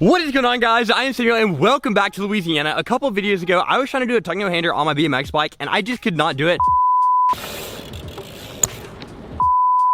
What is going on, guys? I am Samuel and welcome back to Louisiana. A couple of videos ago, I was trying to do a tongue no hander on my BMX bike and I just could not do it.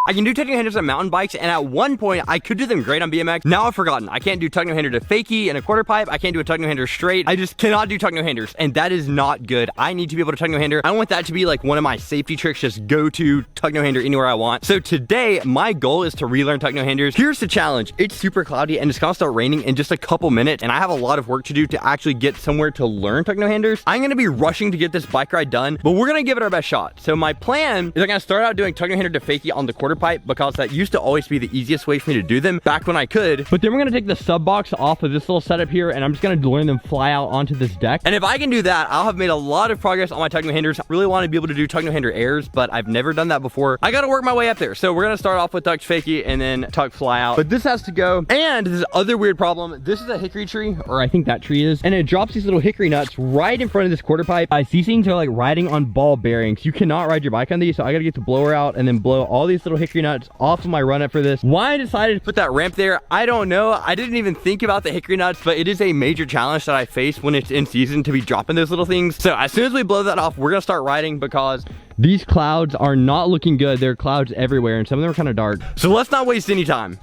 I can do tongue no handers on mountain bikes, and at one point I could do them great on BMX. Now I've forgotten. I can't do tongue no hander to fakie and a quarter pipe. I can't do a tongue no hander straight. I just cannot do tongue no handers, and that is not good. I need to be able to tongue no hander. I want that to be like one of my safety tricks, just go to tongue no hander anywhere I want. So today, my goal is to relearn tongue no handers. Here's the challenge. It's super cloudy and it's gonna start raining in just a couple minutes, and I have a lot of work to do to actually get somewhere to learn tongue no handers. I'm gonna be rushing to get this bike ride done, but we're gonna give it our best shot. So my plan is I'm gonna start out doing tongue no hander to fakie on the quarter pipe because that used to always be the easiest way for me to do them back when I could. But then we're gonna take the sub box off of this little setup here, and I'm just gonna learn them fly out onto this deck. And if I can do that, I'll have made a lot of progress on my tongue no handers. I really want to be able to do tongue no hander airs, but I've never done that before. I gotta work my way up there. So we're gonna start off with tuck fakie and then tuck fly out. But this has to go. And this other weird problem. This is a hickory tree, or I think that tree is, and it drops these little hickory nuts right in front of this quarter pipe. These things are like riding on ball bearings. You cannot ride your bike on these, so I gotta get the blower out and then blow all these little hickory nuts off of my run up for this. Why I decided to put that ramp there, I don't know. I didn't even think about the hickory nuts, but it is a major challenge that I face when it's in season to be dropping those little things. So as soon as we blow that off, we're gonna start riding because these clouds are not looking good. There are clouds everywhere and some of them are kind of dark. So let's not waste any time.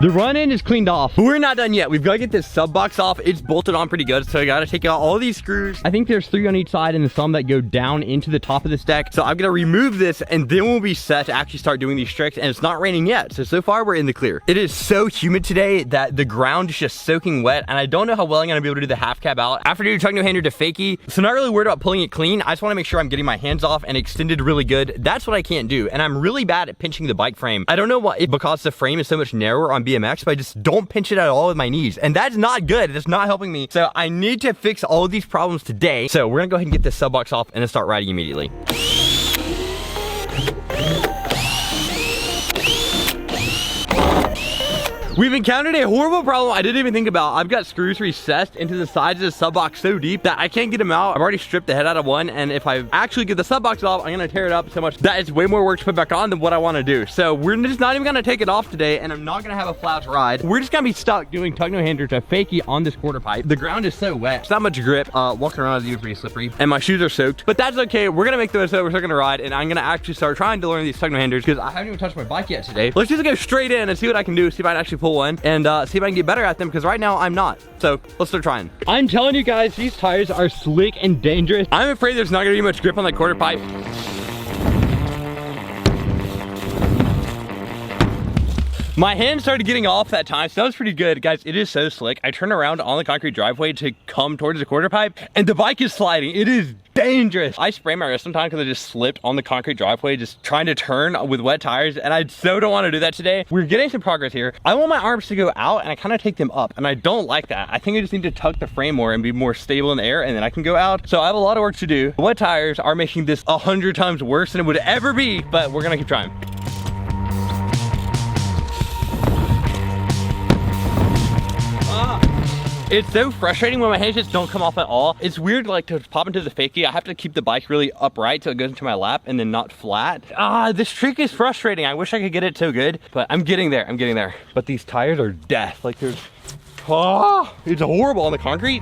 The run-in is cleaned off, but we're not done yet. We've got to get this sub box off. It's bolted on pretty good, so I got to take out all these screws. I think there's 3 on each side and some that go down into the top of this deck. So I'm going to remove this and then we'll be set to actually start doing these tricks, and it's not raining yet. So far we're in the clear. It is so humid today that the ground is just soaking wet, and I don't know how well I'm going to be able to do the half cab out after doing tongue no hander to fakie. So not really worried about pulling it clean. I just want to make sure I'm getting my hands off and extended really good. That's what I can't do. And I'm really bad at pinching the bike frame. I don't know why, because the frame is so much narrower on BMX, but I just don't pinch it at all with my knees, and that's not good. It's not helping me. So I need to fix all of these problems today. So we're gonna go ahead and get this sub box off and then start riding immediately. We've encountered a horrible problem I didn't even think about. I've got screws recessed into the sides of the sub box so deep that I can't get them out. I've already stripped the head out of one, and if I actually get the sub box off, I'm gonna tear it up so much that it's way more work to put back on than what I want to do. So we're just not even gonna take it off today, and I'm not gonna have a flat ride. We're just gonna be stuck doing tongue no hander to fakie on this quarter pipe. The ground is so wet. It's not much grip. Walking around is even pretty slippery, and my shoes are soaked, but that's okay. We're gonna make the most of it. We're still gonna ride, and I'm gonna actually start trying to learn these tongue no handers because I haven't even touched my bike yet today. Let's just go straight in and see what I can do, see if I can actually pull one, and see if I can get better at them, because right now I'm not. So let's start trying. I'm telling you guys, these tires are slick and dangerous. I'm afraid there's not gonna be much grip on that quarter pipe. My hand started getting off that time, so that was pretty good. Guys, it is so slick. I turn around on the concrete driveway to come towards the quarter pipe, and the bike is sliding. It is dangerous. I spray my wrist sometimes because I just slipped on the concrete driveway just trying to turn with wet tires, and I so don't want to do that today. We're getting some progress here. I want my arms to go out, and I kind of take them up, and I don't like that. I think I just need to tuck the frame more and be more stable in the air, and then I can go out. So I have a lot of work to do. Wet tires are making this 100 times worse than it would ever be, but we're gonna keep trying. It's so frustrating when my hands just don't come off at all. It's weird, like, to pop into the fakie. I have to keep the bike really upright so it goes into my lap and then not flat. This trick is frustrating. I wish I could get it so good, but I'm getting there. I'm getting there. But these tires are death. Like, there's, it's horrible on the concrete.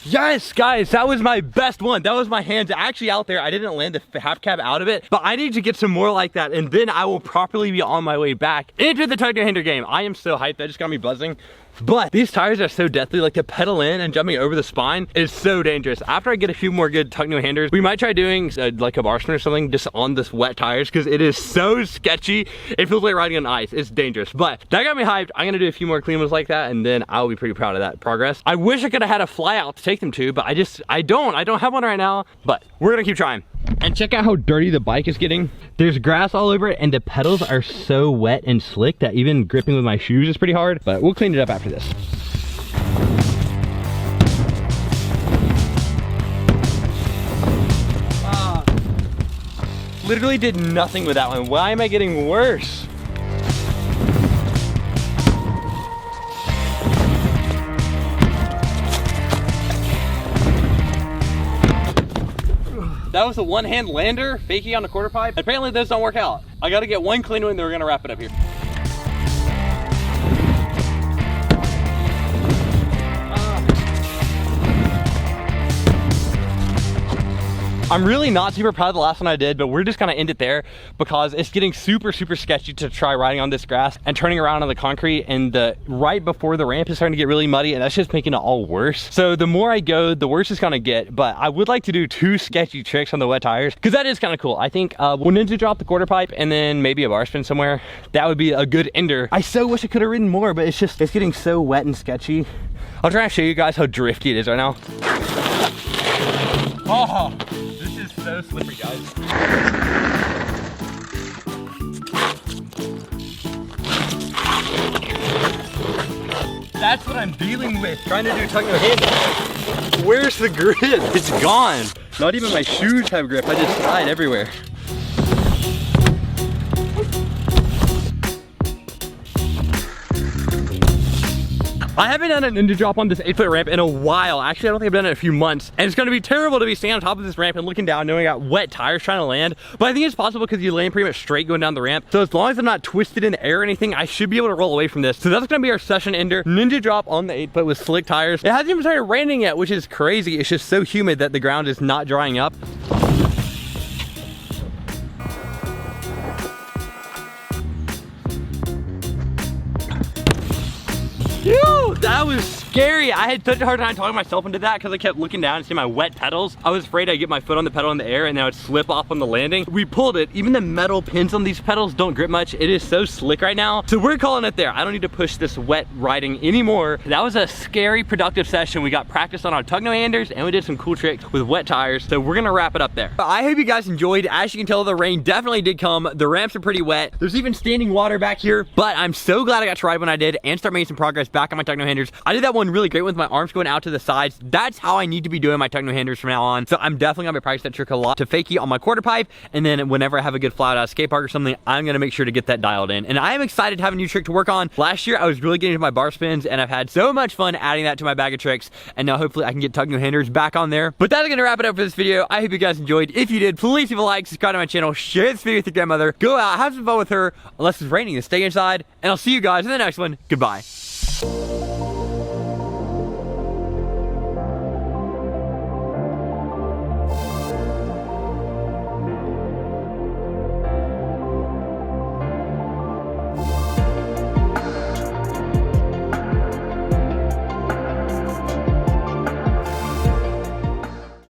Yes, guys, that was my best one. That was my hands actually out there. I didn't land the half cab out of it, but I need to get some more like that, and then I will properly be on my way back into the tongue no hander game. I am so hyped. That just got me buzzing. But these tires are so deathly. Like, to pedal in and jumping over the spine is so dangerous. After I get a few more good tongue no handers, we might try doing like a bar spin or something just on this wet tires, because it is so sketchy. It feels like riding on ice. It's dangerous, but that got me hyped. I'm gonna do a few more clean ones like that, and then I'll be pretty proud of that progress. I wish I could have had a fly out to take them to, but I don't have one right now, but we're gonna keep trying. And check out how dirty the bike is getting. There's grass all over it, and the pedals are so wet and slick that even gripping with my shoes is pretty hard, but we'll clean it up after this. Literally did nothing with that one. Why am I getting worse? That was a one-hand lander, fakie on the quarter pipe. Apparently those don't work out. I gotta get one clean one and then we're gonna wrap it up here. I'm really not super proud of the last one I did, but we're just gonna end it there because it's getting super sketchy to try riding on this grass and turning around on the concrete, and the right before the ramp is starting to get really muddy, and that's just making it all worse. So the more I go, the worse it's gonna get, but I would like to do 2 sketchy tricks on the wet tires because that is kind of cool. I think we'll ninja drop the quarter pipe and then maybe a bar spin somewhere. That would be a good ender. I so wish I could have ridden more, but it's getting so wet and sketchy. I'll try and show you guys how drifty it is right now. Oh, this is so slippery, guys. That's what I'm dealing with. Trying to do tuck no handers. Where's the grip? It's gone. Not even my shoes have grip. I just slide everywhere. I haven't done a ninja drop on this 8-foot ramp in a while. Actually, I don't think I've done it in a few months. And it's gonna be terrible to be standing on top of this ramp and looking down knowing I got wet tires trying to land. But I think it's possible because you land pretty much straight going down the ramp. So as long as I'm not twisted in the air or anything, I should be able to roll away from this. So that's gonna be our session ender. Ninja drop on the 8-foot with slick tires. It hasn't even started raining yet, which is crazy. It's just so humid that the ground is not drying up. Ew, that was scary. I had such a hard time talking myself into that because I kept looking down and seeing my wet pedals. I was afraid I'd get my foot on the pedal in the air and then I would slip off on the landing. We pulled it. Even the metal pins on these pedals don't grip much. It is so slick right now. So we're calling it there. I don't need to push this wet riding anymore. That was a scary, productive session. We got practice on our tug no handers and we did some cool tricks with wet tires. So we're gonna wrap it up there. I hope you guys enjoyed. As you can tell, the rain definitely did come. The ramps are pretty wet. There's even standing water back here, but I'm so glad I got to ride when I did and start making some progress back on my tug no handers. I did that one really great with my arms going out to the sides. That's how I need to be doing my tug no handers from now on. So I'm definitely gonna be practicing that trick a lot to fakie on my quarter pipe, and then whenever I have a good fly out skate park or something, I'm gonna make sure to get that dialed in. And I am excited to have a new trick to work on. Last year I was really getting into my bar spins and I've had so much fun adding that to my bag of tricks, and now hopefully I can get tug no handers back on there. But that's gonna wrap it up for this video. I hope you guys enjoyed. If you did, please leave a like, subscribe to my channel, share this video with your grandmother, go out, have some fun with her, unless it's raining, then stay inside, and I'll see you guys in the next one. Goodbye.